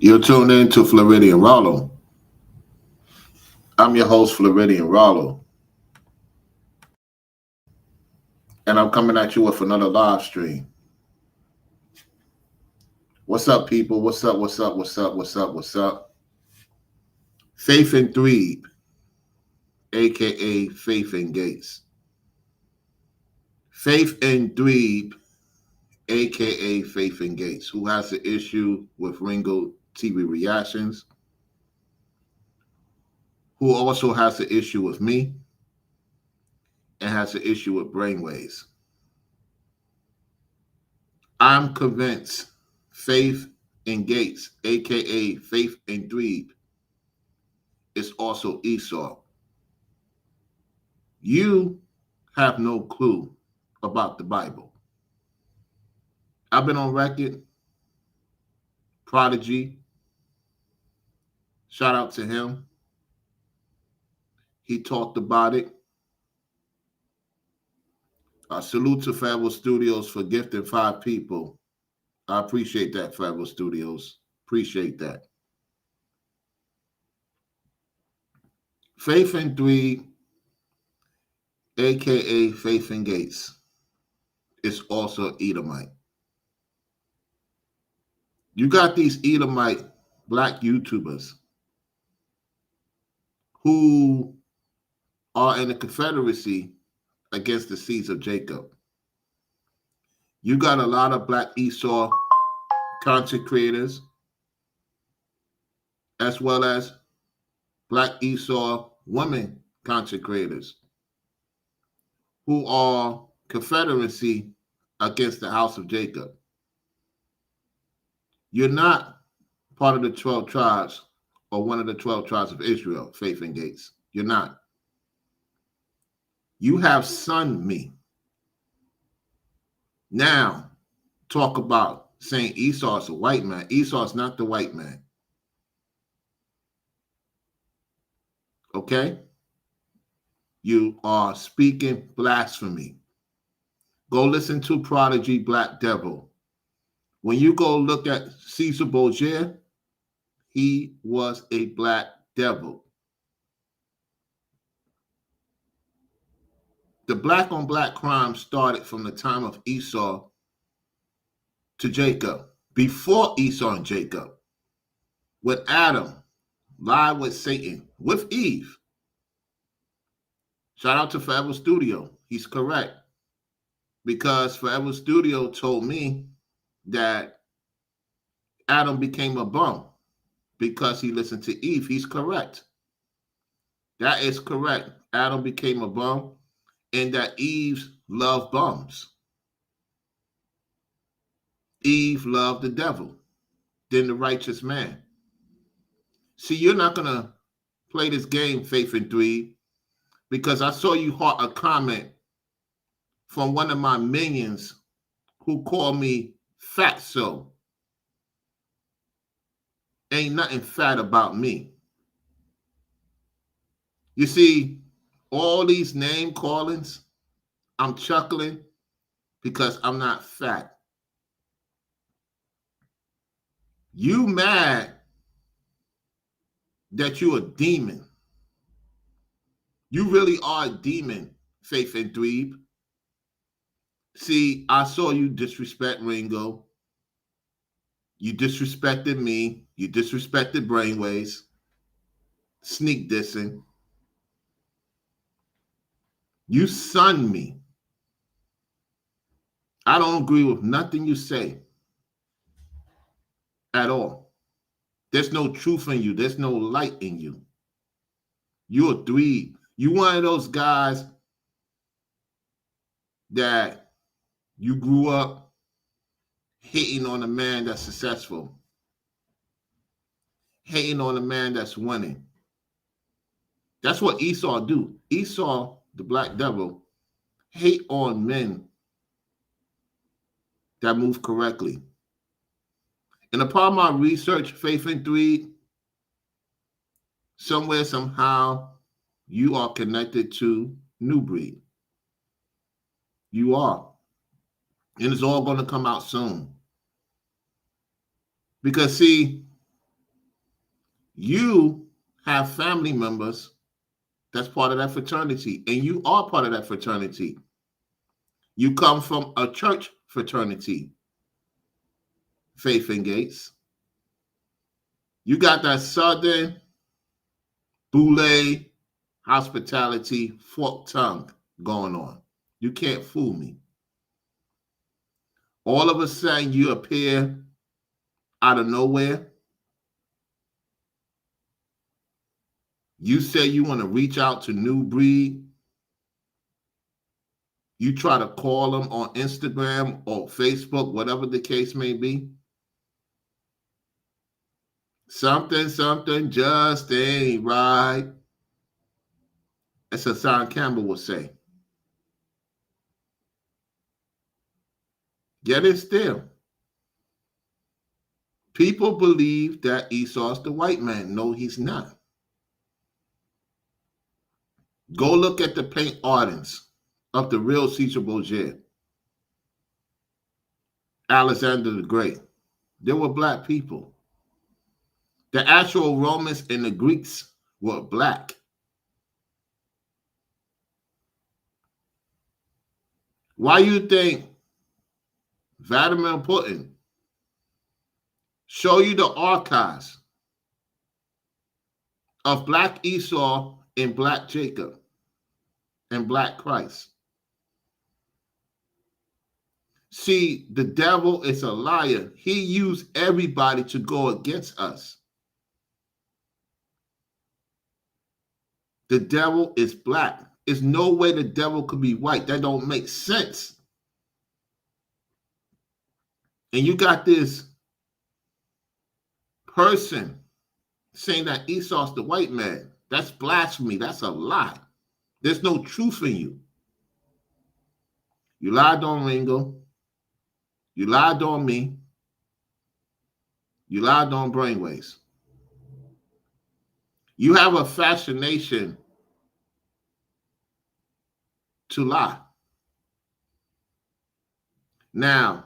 You're tuned in to Floridian Rollo. I'm your host, Floridian Rollo, and I'm coming at you with another live stream. What's up, people? What's up? What's up? What's up? What's up? What's up? Faith in Dweeb, aka Faith in Gates. Faith in Dweeb, aka Faith in Gates, who has the issue with Ringo TV reactions, who also has the issue with me, and has the issue with brainwaves. I'm convinced Faith in Gates, aka Faith in Dweeb, is also Esau. You have no clue about the Bible. I've been on record. Prodigy, shout out to him. He talked about it. Salute to Federal Studios for gifting 5 people. I appreciate that, Federal Studios. Appreciate that. Faith in Dweeb, aka Faith in Gates, is also Edomite. You got these Edomite black YouTubers who are in a confederacy against the seeds of Jacob. You got a lot of black Esau content creators, as well as black Esau women content creators who are confederacy against the house of Jacob. You're not part of the 12 tribes or one of the 12 tribes of Israel, Faith in Gates. You're not. You have sunned me. Now, talk about saying Esau is a white man. Esau is not the white man. Okay? You are speaking blasphemy. Go listen to Prodigy Black Devil. When you go look at Caesar Borgia, he was a black devil. The black on black crime started from the time of Esau to Jacob, before Esau and Jacob, when Adam lied with Satan, with Eve. Shout out to Forever Studio. He's correct. Because Forever Studio told me that Adam became a bum because he listened to Eve. He's correct. That is correct. Adam became a bum, and that Eve loved bums. Eve loved the devil, then the righteous man. See, you're not going to play this game, Faith in Dweeb, because I saw you heart a comment from one of my minions who called me fatso. Ain't nothing fat about me. You see, all these name callings, I'm chuckling because I'm not fat. You mad that you a demon. You really are a demon, Faith in Dweeb. See, I saw you disrespect Ringo. You disrespected me. You disrespected Brainwaves. Sneak dissing. You sunned me. I don't agree with nothing you say at all. There's no truth in you. There's no light in you. You're a dweeb. You one of those guys that you grew up hating on a man that's successful, hating on a man that's winning. That's what Esau do. Esau, the black devil, hate on men that move correctly. And upon my research, Faith in Dweeb, somewhere, somehow, you are connected to New Breed. You are. And it's all going to come out soon. Because, see, You have family members that's part of that fraternity, and you are part of that fraternity. You come from a church fraternity, Faith and Gates. You got that Southern Boule hospitality forked tongue going on. You can't fool me. All of a sudden, you appear out of nowhere. You say you want to reach out to New Breed. You try to call them on Instagram or Facebook, whatever the case may be. Something just ain't right. As Hassan Campbell would say. Get it still. People believe that Esau's the white man. No, he's not. Go look at the paint ardents of the real Caesar Borgia, Alexander the Great. They were black people. The actual Romans and the Greeks were black. Why you think Vladimir Putin show you the archives of black Esau and black Jacob and black Christ? See, the devil is a liar. He used everybody to go against us. The devil is black. There's no way the devil could be white. That don't make sense. And you got this person saying that Esau's the white man. That's blasphemy. That's a lie. There's no truth in you. You lied on Ringo. You lied on me. You lied on Brainwaves. You have a fascination to lie. Now,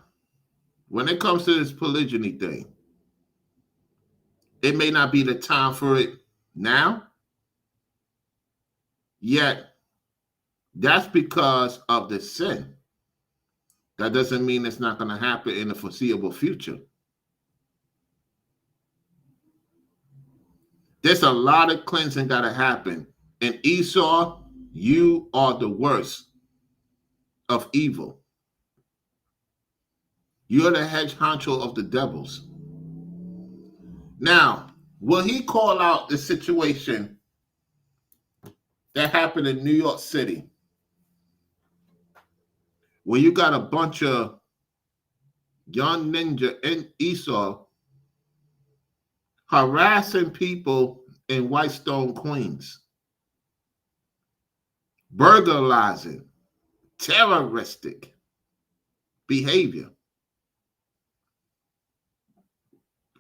when it comes to this polygyny thing, it may not be the time for it now, yet that's because of the sin. That doesn't mean it's not going to happen in the foreseeable future. There's a lot of cleansing got to happen. And Esau, you are the worst of evil. You're the head honcho of the devils. Now, will he call out the situation that happened in New York City, where you got a bunch of young ninja and Esau harassing people in Whitestone, Queens, burglarizing, terroristic behavior?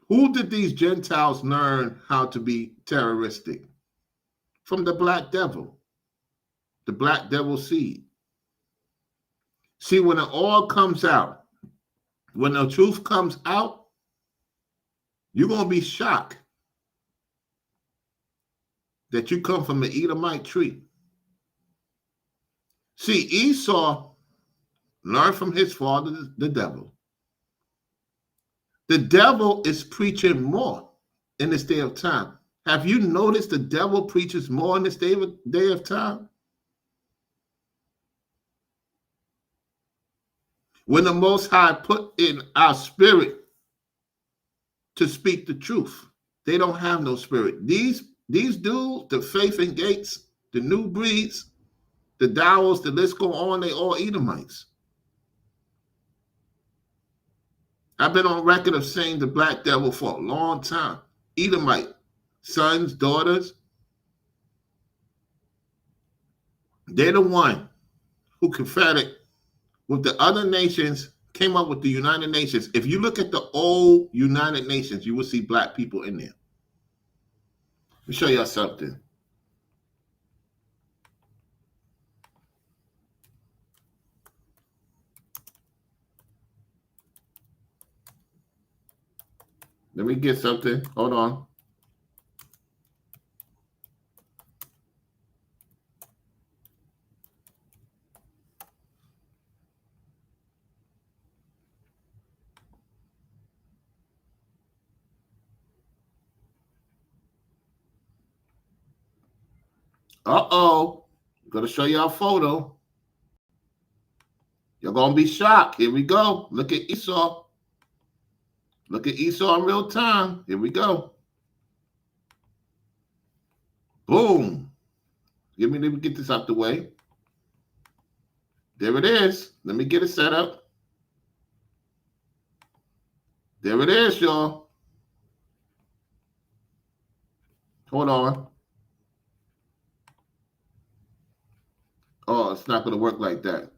Who did these Gentiles learn how to be terroristic? From the black devil, the black devil seed. See, when it all comes out, when the truth comes out, you're going to be shocked that you come from the Edomite tree. See, Esau learned from his father, the devil. The devil is preaching more in this day of time. Have you noticed the devil preaches more in this day of time? When the Most High put in our spirit to speak the truth, they don't have no spirit. These dudes, the Faith and Gates, the New Breeds, the Dowels, the list go on, they all Edomites. I've been on record of saying the black devil for a long time. Edomite, sons, daughters. They're the one who confederate with the other nations, came up with the United Nations. If you look at the old United Nations, you will see black people in there. Let me show y'all something. Let me get something. Hold on. Uh-oh. I'm going to show y'all a photo. You're going to be shocked. Here we go. Look at Esau. Look at Esau in real time. Here we go. Boom. Let me get this out the way. There it is. Let me get it set up. There it is, y'all. Hold on. Oh, it's not going to work like that.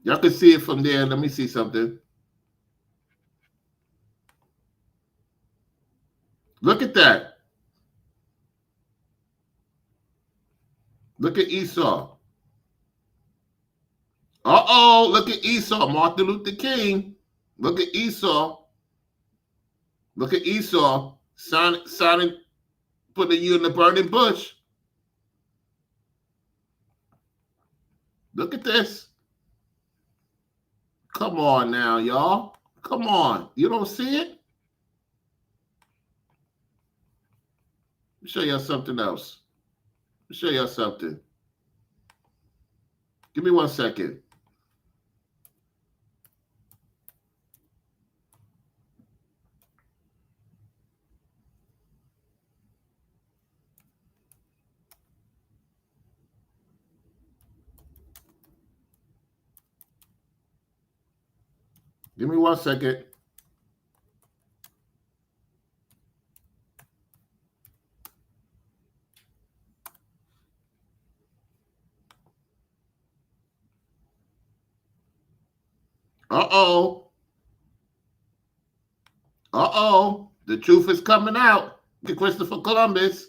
Y'all can see it from there. Let me see something. Look at that. Look at Esau. Uh-oh, look at Esau. Martin Luther King. Look at Esau. Look at Esau. Signing, putting you in the burning bush. Look at this. Come on now, y'all. Come on. You don't see it? Let me show y'all something else. Let me show y'all something. Give me 1 second. Give me 1 second. Uh-oh. Uh-oh. The truth is coming out. Look at Christopher Columbus.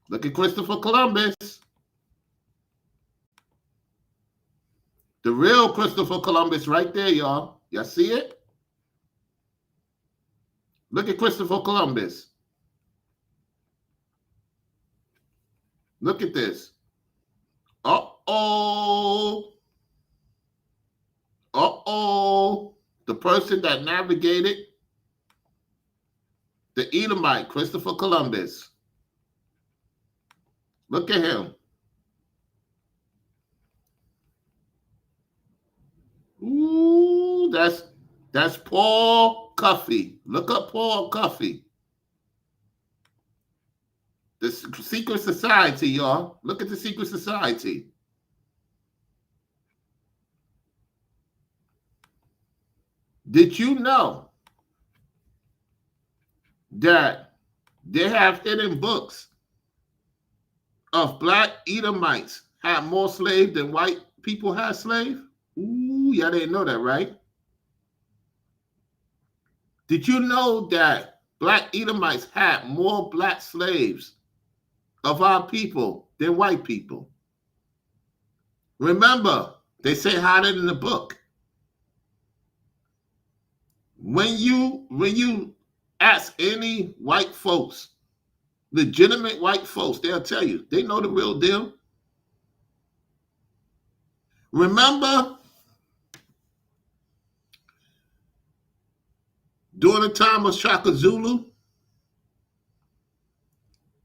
Look at Christopher Columbus. The real Christopher Columbus right there, y'all. Y'all see it? Look at Christopher Columbus. Look at this. Uh-oh. Uh-oh. The person that navigated the Edomite, Christopher Columbus. Look at him. Ooh, that's Paul Cuffey. Look up Paul Cuffey. The secret society, y'all. Look at the secret society. Did you know that they have hidden books of black Edomites had more slaves than white people had slaves? Ooh, y'all didn't know that, right? Did you know that black Edomites had more black slaves of our people than white people? Remember, they say hide it in the book. When you ask any white folks, legitimate white folks, they'll tell you they know the real deal. Remember, during the time of Shaka Zulu,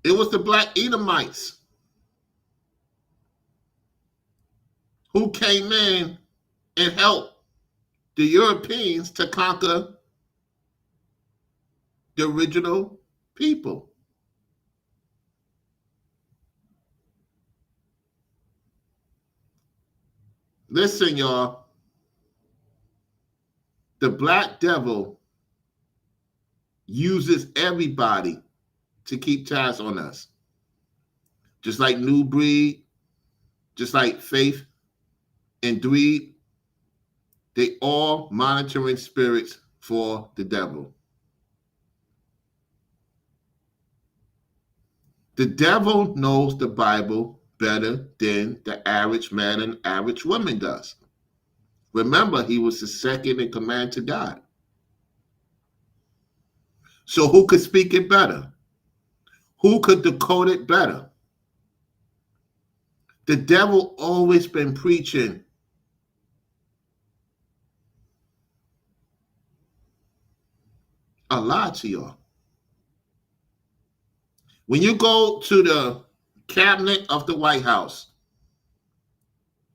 it was the black Edomites who came in and helped the Europeans to conquer the original people. Listen, y'all, the black devil uses everybody to keep tabs on us. Just like New Breed, just like Faith and Dweeb, they all monitoring spirits for the devil. The devil knows the Bible better than the average man and average woman does. Remember, he was the second in command to God. So who could speak it better? Who could decode it better? The devil always been preaching a lie to y'all. When you go to the cabinet of the White House,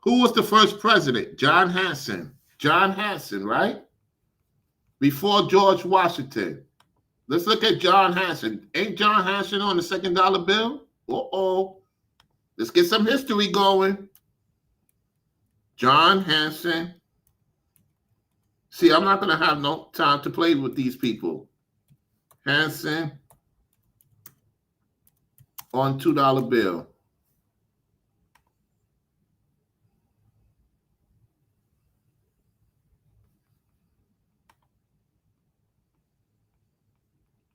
who was the first president? John Hanson. John Hanson, right? Before George Washington. Let's look at John Hanson. Ain't John Hanson on the $2 bill? Uh-oh. Let's get some history going. John Hanson. See, I'm not going to have no time to play with these people. Hanson on $2 bill.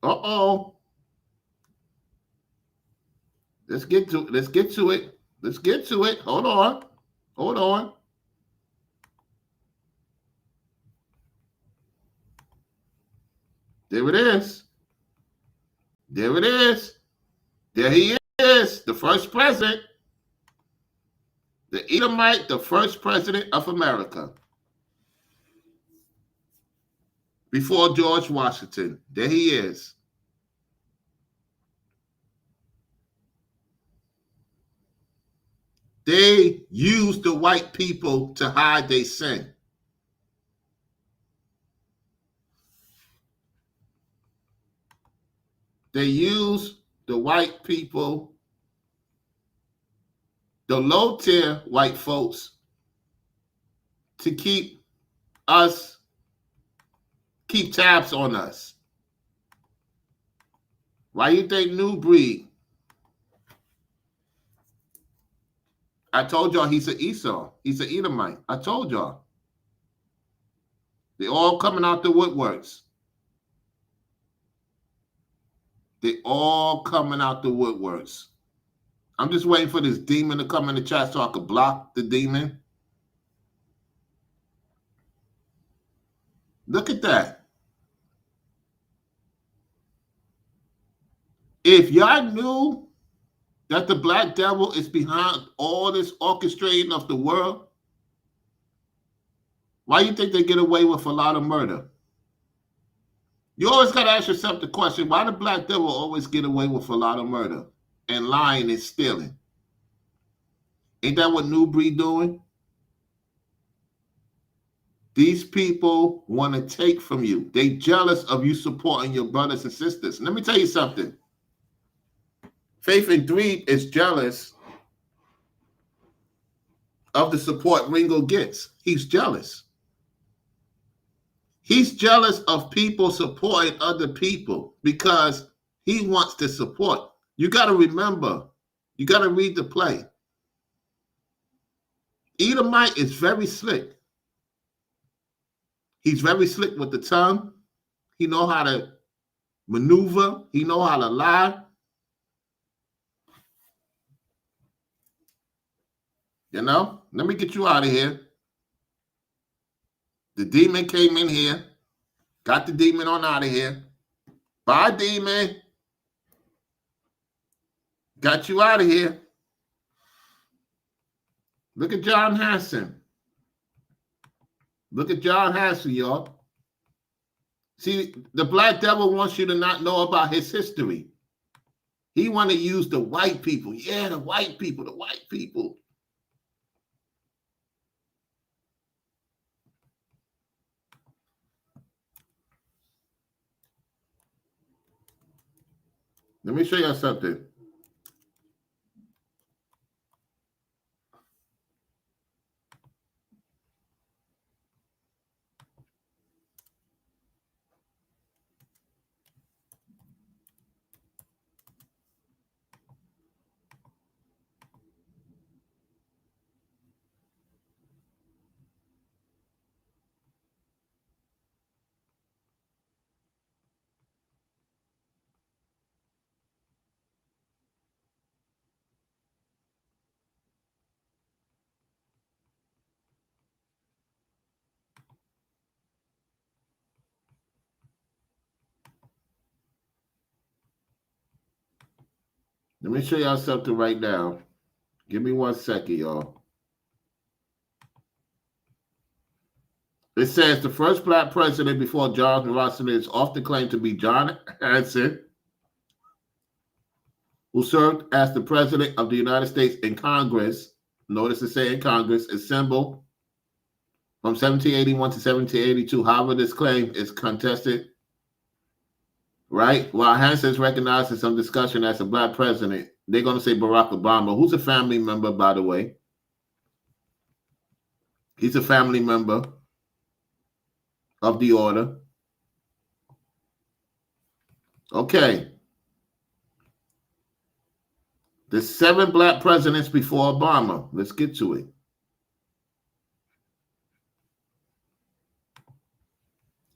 Uh-oh. Let's get to it. Let's get to it. Let's get to it. Hold on. Hold on. There it is. There it is. There he is, the first president. The Edomite, the first president of America. Before George Washington. There he is. They used the white people to hide their sin. They used the white people, the low-tier white folks, to keep tabs on us. Why you think New Breed? I told y'all he's an Esau. He's an Edomite. I told y'all. They all coming out the woodworks. They all coming out the woodworks. I'm just waiting for this demon to come in the chat so I could block the demon. Look at that. If y'all knew that the black devil is behind all this orchestrating of the world, why do you think they get away with a lot of murder? You always got to ask yourself the question, why the black devil always get away with a lot of murder and lying and stealing? Ain't that what New Breed doing? These people want to take from you. They jealous of you supporting your brothers and sisters. Let me tell you something. Faith and Dweeb is jealous of the support Ringo gets. He's jealous. He's jealous of people supporting other people because he wants to support. You got to remember, you got to read the play. Edomite is very slick. He's very slick with the tongue. He know how to maneuver. He know how to lie. You know, let me get you out of here. The demon came in here, got the demon on out of here. Bye, demon. Got you out of here. Look at John Hanson. Look at John Hanson, y'all. See, the black devil wants you to not know about his history. He want to use the white people. Yeah, the white people, the white people. Let me show you something. Let me show y'all something right now. Give me 1 second, y'all. It says the first black president before George Washington is often claimed to be John Hanson. who served as the President of the United States in Congress. Notice it say in Congress, assembled from 1781 to 1782. However, this claim is contested, right? While Hansen is recognized in some discussion as a black president, they're going to say Barack Obama, who's a family member, by the way. He's a family member of the order. Okay. The 7 black presidents before Obama. Let's get to it.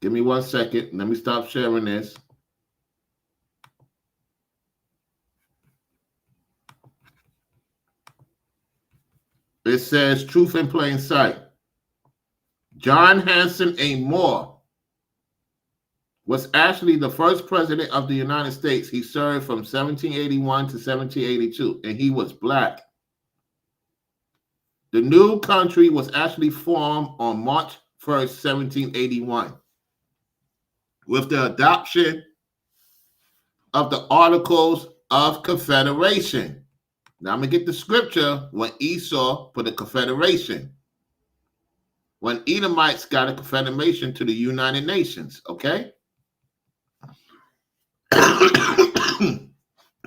Give me 1 second. Let me stop sharing this. It says truth in plain sight. John Hanson A. Moore was actually the first president of the United States. He served from 1781 to 1782, and he was black. The new country was actually formed on March 1st, 1781, with the adoption of the Articles of Confederation. Now I'm going to get the scripture when Esau put a confederation. When Edomites got a confederation to the United Nations, okay?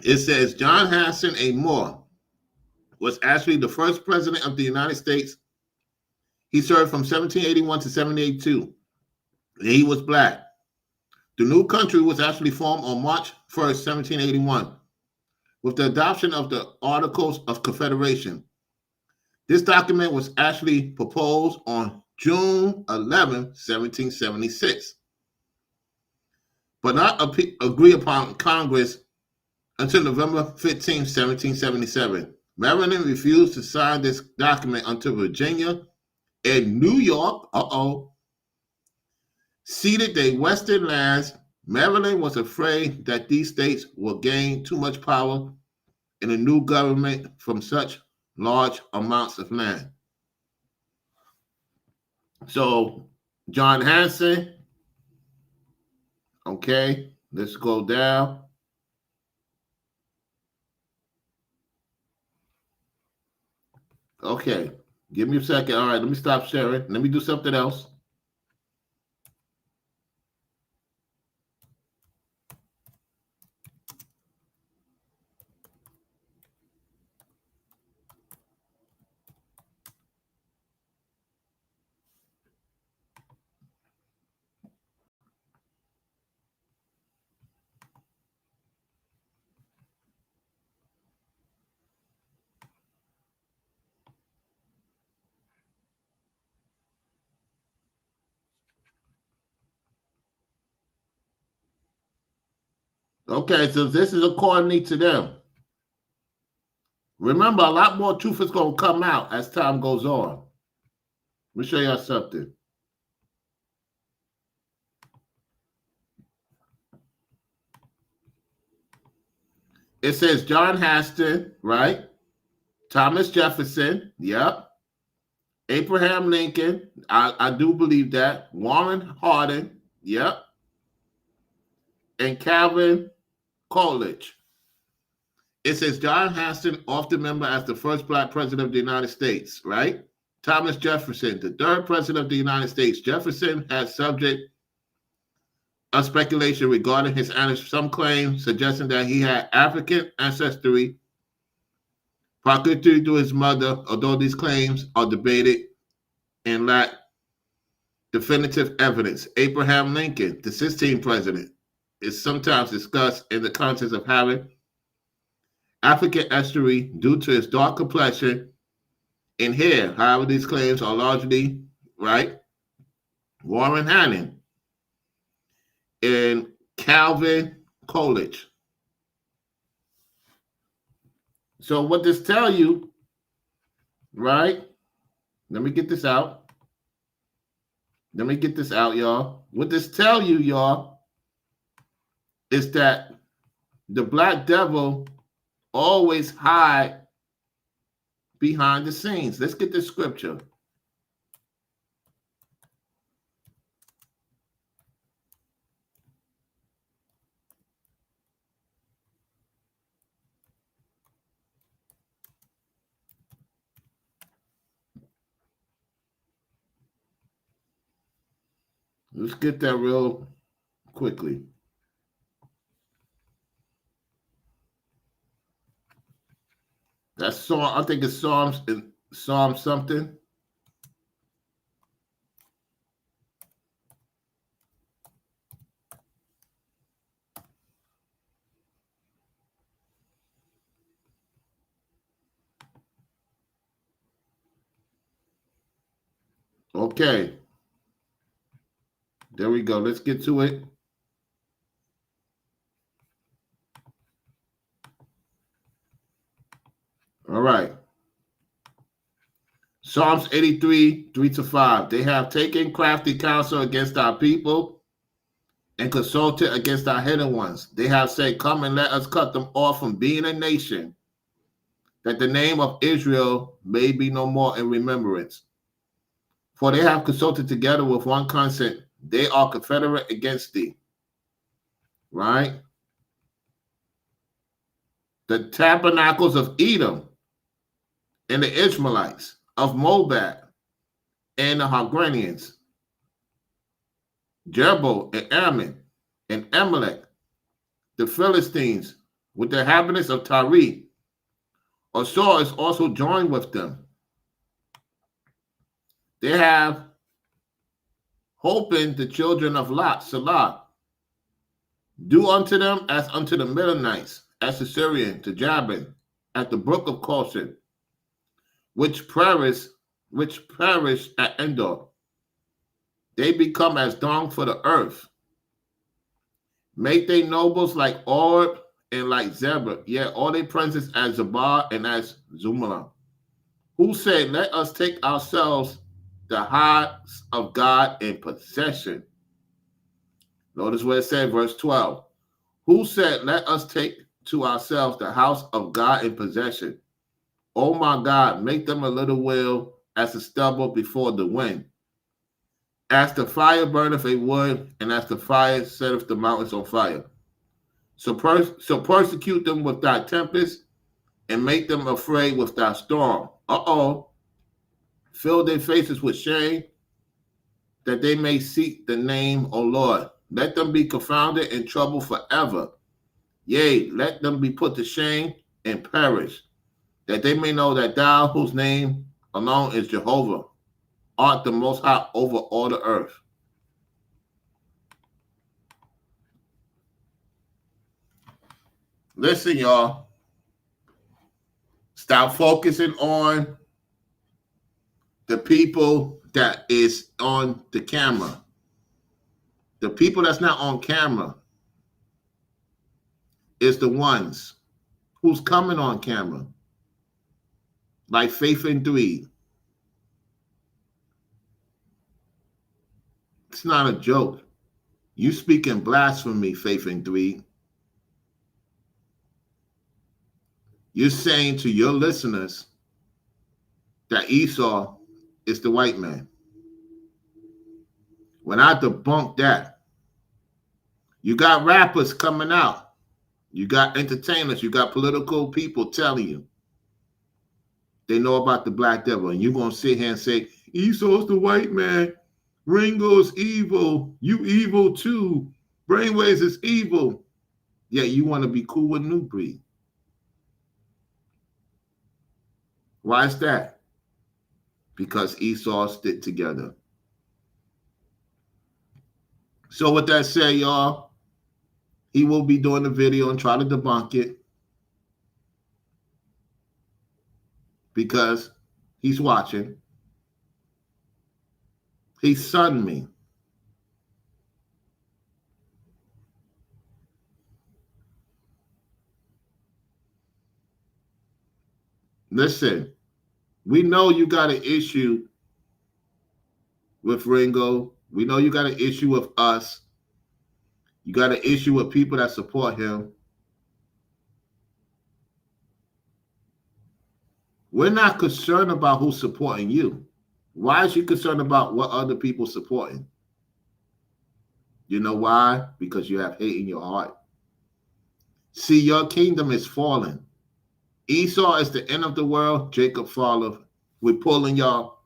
It says John Hanson A. Moore was actually the first president of the United States. He served from 1781 to 1782. He was black. The new country was actually formed on March 1st, 1781, with the adoption of the Articles of Confederation. This document was actually proposed on June 11, 1776, but not agreed upon in Congress until November 15, 1777. Maryland refused to sign this document until Virginia and New York, ceded their western lands. Maryland was afraid that these states would gain too much power in a new government from such large amounts of land. So, John Hanson, okay, let's go down. Okay, give me a second. All right, let me stop sharing. Let me do something else. Okay, so this is according to them. Remember, a lot more truth is going to come out as time goes on. Let me show y'all something. It says John Hanson, right? Thomas Jefferson, yep. Abraham Lincoln, I do believe that. Warren Harding, yep. And Calvin Coolidge. It says John Hanson, often remembered as the first black president of the United States, right? Thomas Jefferson, the third president of the United States. Jefferson had subject of speculation regarding his ancestry. Some claims suggesting that he had African ancestry, particularly through his mother, although these claims are debated and lack definitive evidence. Abraham Lincoln, the 16th president, is sometimes discussed in the context of having African ancestry due to his dark complexion and hair. However, these claims are largely right. Warren Hannon and Calvin Coolidge. So what this tell you, right? Let me get this out. Let me get this out, y'all. What this tell you, y'all, is that the black devil always hide behind the scenes. Let's get this scripture. Let's get that real quickly. That's Psalm. I think it's Psalm something. Okay. There we go. Let's get to it. All right. Psalms 83, 3-5. They have taken crafty counsel against our people and consulted against our hidden ones. They have said, come and let us cut them off from being a nation, that the name of Israel may be no more in remembrance. For they have consulted together with one consent. They are confederate against thee. Right? The tabernacles of Edom and the Ishmaelites, of Moab and the Hagranians, Jebel and Ammon and Amalek, the Philistines with the inhabitants of Tyre. Asur is also joined with them. They have holpen the children of Lot, Salah. Do unto them as unto the Midianites, as the Syrian to Jabin, at the brook of Caution, which perished at Endor. They become as dung for the earth. Make they nobles like Orb and like Zebra, yet all their princes as Zabar and as Zumala, who said, let us take ourselves the house of God in possession. Notice what it said, verse 12. Who said, let us take to ourselves the house of God in possession? Oh my God, make them a little wheel as the stubble before the wind. As the fire burneth a wood, and as the fire setteth the mountains on fire. So persecute them with thy tempest, and make them afraid with thy storm. Fill their faces with shame, that they may seek the name, O Lord. Let them be confounded and troubled forever. Yea, let them be put to shame and perish, that they may know that thou, whose name alone is Jehovah, art the most high over all the earth. Listen, y'all. Stop focusing on the people that is on the camera. The people that's not on camera is the ones who's coming on camera. Like Faith and Dweeb. It's not a joke. You speaking blasphemy, Faith and Dweeb. You're saying to your listeners that Esau is the white man. When I debunk that, you got rappers coming out. You got entertainers. You got political people telling you they know about the black devil. And you're going to sit here and say, Esau's the white man. Ringo's evil. You evil too. Brainwaves is evil. Yeah, you want to be cool with New Breed. Why is that? Because Esau stick together. So with that said, y'all, he will be doing the video and try to debunk it because he's watching. He sunned me. Listen, we know you got an issue with Ringo. We know you got an issue with us. You got an issue with people that support him. We're not concerned about who's supporting you. Why is you concerned about what other people supporting? You know why? Because you have hate in your heart. See, your kingdom is falling. Esau is the end of the world. Jacob falleth. We're pulling y'all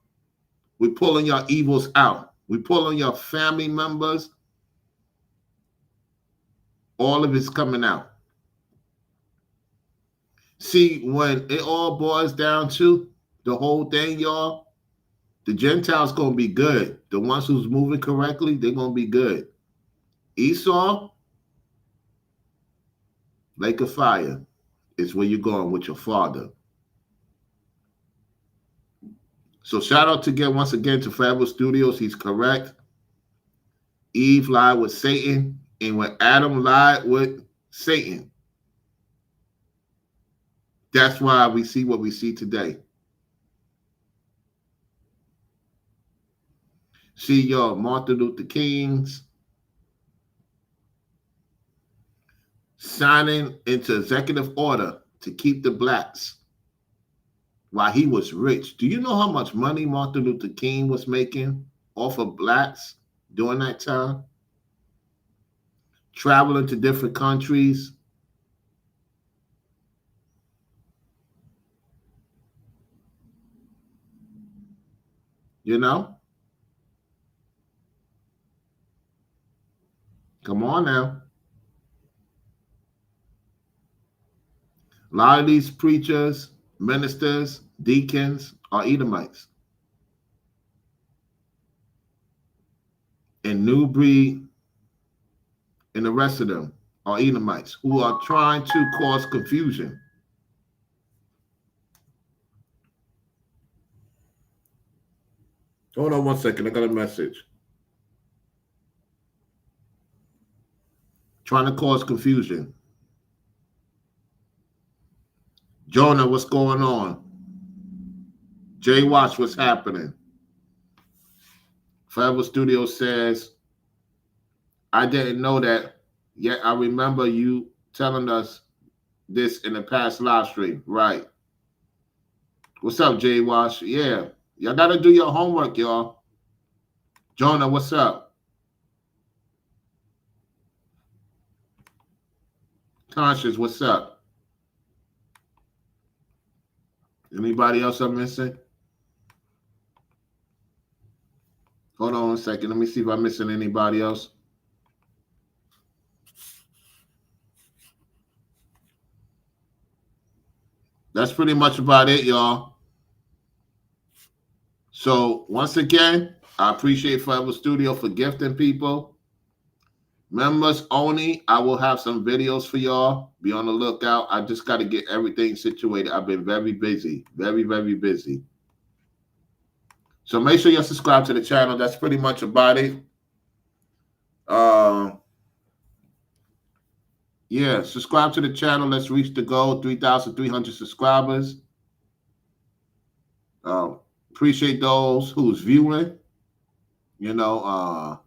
evils out. We pull on your family members. All of it's coming out. See, when it all boils down to the whole thing, y'all, the Gentiles going to be good. The ones who's moving correctly, they're going to be good. Esau, lake of fire, is where you're going with your father. So shout out once again to Forever Studios. He's correct. Eve lied with Satan, and when Adam lied with Satan, that's why we see what we see today. See your Martin Luther King's signing into executive order to keep the blacks while he was rich. Do you know how much money Martin Luther King was making off of blacks during that time? Traveling to different countries. You know? Come on now. A lot of these preachers, ministers, deacons are Edomites. And New Breed and the rest of them are Edomites who are trying to cause confusion. Hold on one second. I got a message. Trying to cause confusion. Jonah, what's going on? Jay Watch, what's happening? Forever Studio says, I didn't know that, yet I remember you telling us this in the past live stream. Right. What's up, Jay Watch? Yeah. Y'all got to do your homework, y'all. Jonah, what's up? Conscious, what's up? Anybody else I'm missing? Hold on a second. Let me see if I'm missing anybody else. That's pretty much about it, y'all. So once again, I appreciate Forever Studio for gifting people. Members only, I will have some videos for y'all. Be on the lookout. I just got to get everything situated. I've been very busy. Very, very busy. So make sure you subscribe to the channel. That's pretty much about it. Yeah, subscribe to the channel. Let's reach the goal, 3,300 subscribers. Appreciate those who's viewing. You know,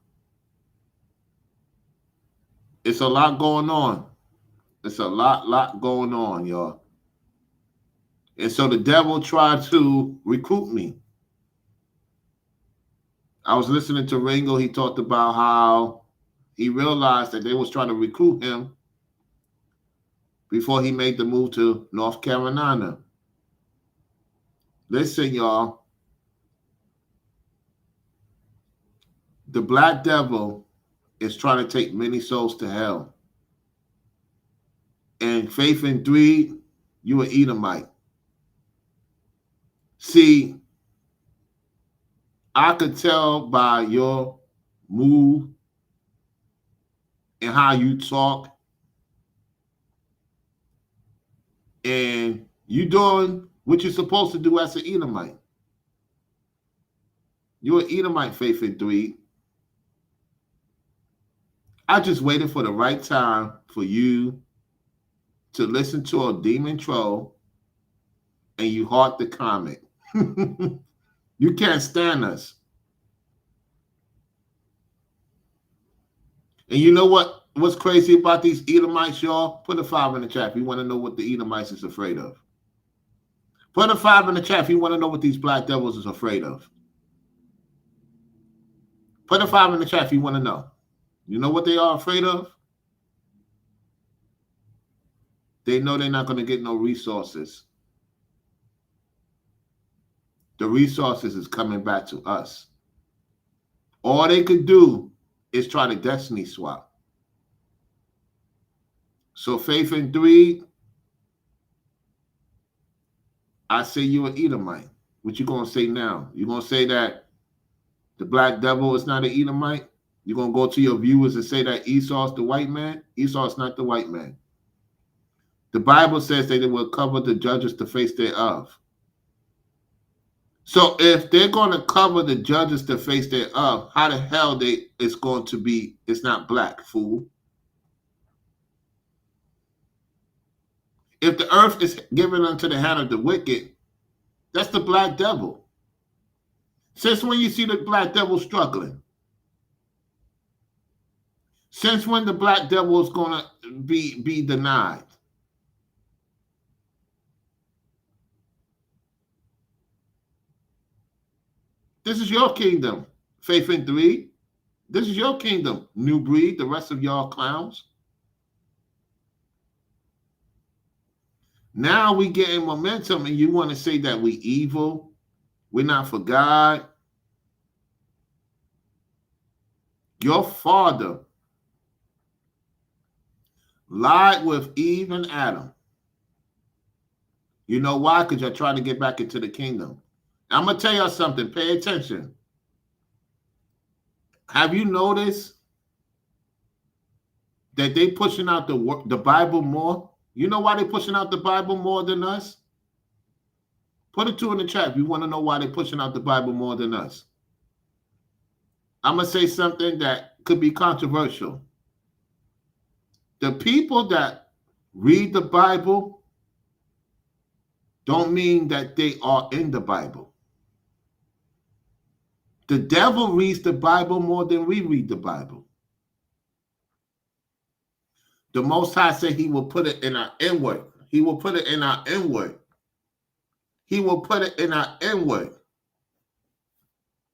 it's a lot going on. It's a lot going on, y'all. And so the devil tried to recruit me. I was listening to Ringo. He talked about how he realized that they was trying to recruit him before he made the move to North Carolina. Listen, y'all. The black devil is trying to take many souls to hell. And Faith in Dweeb, you an Edomite. See, I could tell by your move and how you talk, and you doing what you're supposed to do as an Edomite. You're an Edomite, Faith in Dweeb. I just waited for the right time for you to listen to a demon troll and you heart the comment. You can't stand us. And you know what's crazy about these Edomites, y'all? Put a 5 in the chat if you want to know what the Edomites is afraid of. Put a 5 in the chat if you want to know what these black devils is afraid of. Put a 5 in the chat if you want to know. You know what they are afraid of? They know they're not going to get no resources. The resources is coming back to us. All they could do is try to destiny swap. So Faith and Dweeb, I say you're an Edomite. What you gonna say now? You gonna say that the black devil is not an Edomite? You gonna go to your viewers and say that Esau's the white man? Esau's not the white man. The Bible says that it will cover the judges the face thereof. So if they're going to cover the judges the face thereof, how the hell it's going to be? It's not black, fool. If the earth is given unto the hand of the wicked, that's the black devil. Since when you see the black devil struggling? Since when the black devil is going to be denied? This is your kingdom, Faith and Dweeb. This is your kingdom, New Breed, the rest of y'all clowns. Now we getting momentum and you want to say that we evil, we're not for God. Your father lied with Eve and Adam. You know why? Because you're trying to get back into the kingdom. I'm going to tell you something. Pay attention. Have you noticed that they pushing out the Bible more? You know why they're pushing out the Bible more than us? Put a 2 in the chat if you want to know why they're pushing out the Bible more than us. I'm going to say something that could be controversial. The people that read the Bible don't mean that they are in the Bible. The devil reads the Bible more than we read the Bible. The Most High said he will put it in our inward. He will put it in our inward. He will put it in our inward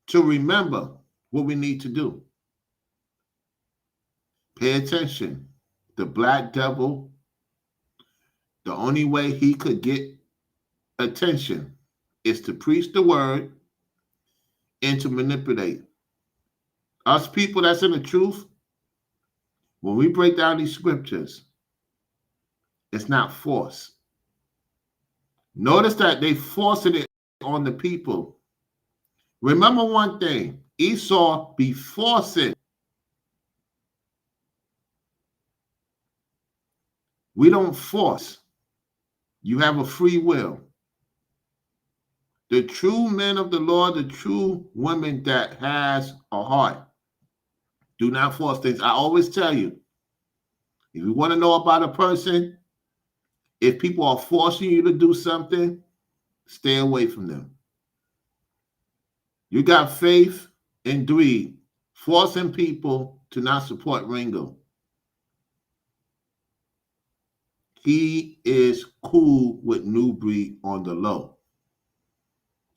to remember what we need to do. Pay attention. The black devil, the only way he could get attention is to preach the word and to manipulate. Us people that's in the truth, when we break down these scriptures, it's not force. Notice that they forcing it on the people. Remember one thing, Esau be forcing. We don't force. You have a free will. The true men of the Lord, the true women that has a heart, do not force things. I always tell you, if you want to know about a person, if people are forcing you to do something, stay away from them. You got Faith and Dweeb forcing people to not support Ringo. He is cool with New Breed on the low.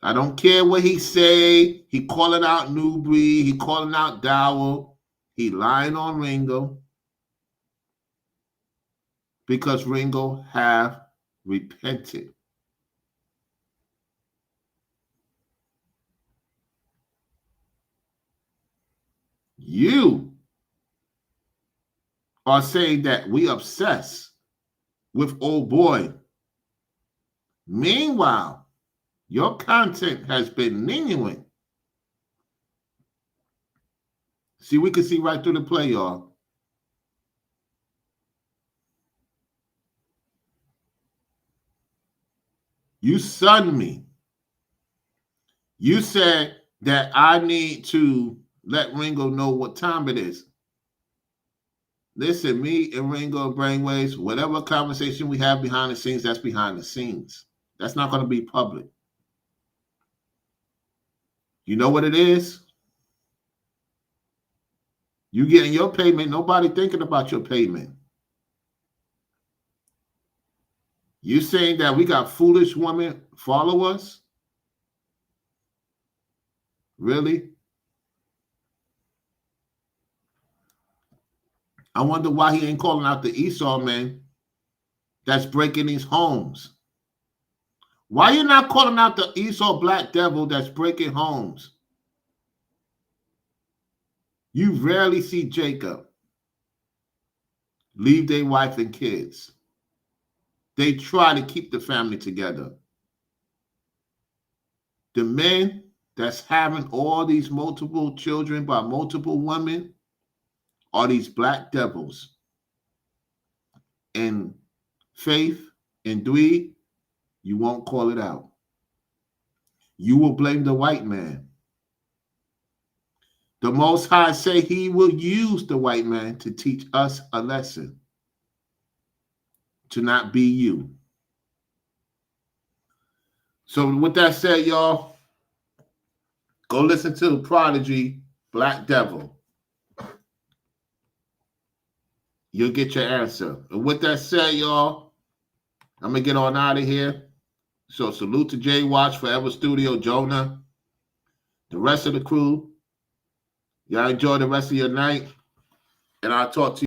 I don't care what he say. He calling out New Breed. He calling out Dowell. He lying on Ringo because Ringo have repented. You are saying that we obsessed with old boy. Meanwhile, your content has been genuine. See, we can see right through the play, y'all. You sunned me. You said that I need to let Ringo know what time it is. Listen, me and Ringo Brainwaves, whatever conversation we have behind the scenes, that's behind the scenes. That's not going to be public. You know what it is? You getting your payment, nobody thinking about your payment. You saying that we got foolish women follow us? Really? I wonder why he ain't calling out the Esau man that's breaking these homes. Why you not calling out the Esau black devil that's breaking homes? You rarely see Jacob leave their wife and kids. They try to keep the family together. The men that's having all these multiple children by multiple women are these black devils. And Faith and Dweeb, you won't call it out. You will blame the white man. The Most High say he will use the white man to teach us a lesson. To not be you. So with that said, y'all, go listen to Prodigy, Black Devil. You'll get your answer. And with that said, y'all, I'm going to get on out of here. So salute to J Watch, Forever Studio, Jonah, the rest of the crew. Y'all enjoy the rest of your night. And I'll talk to you.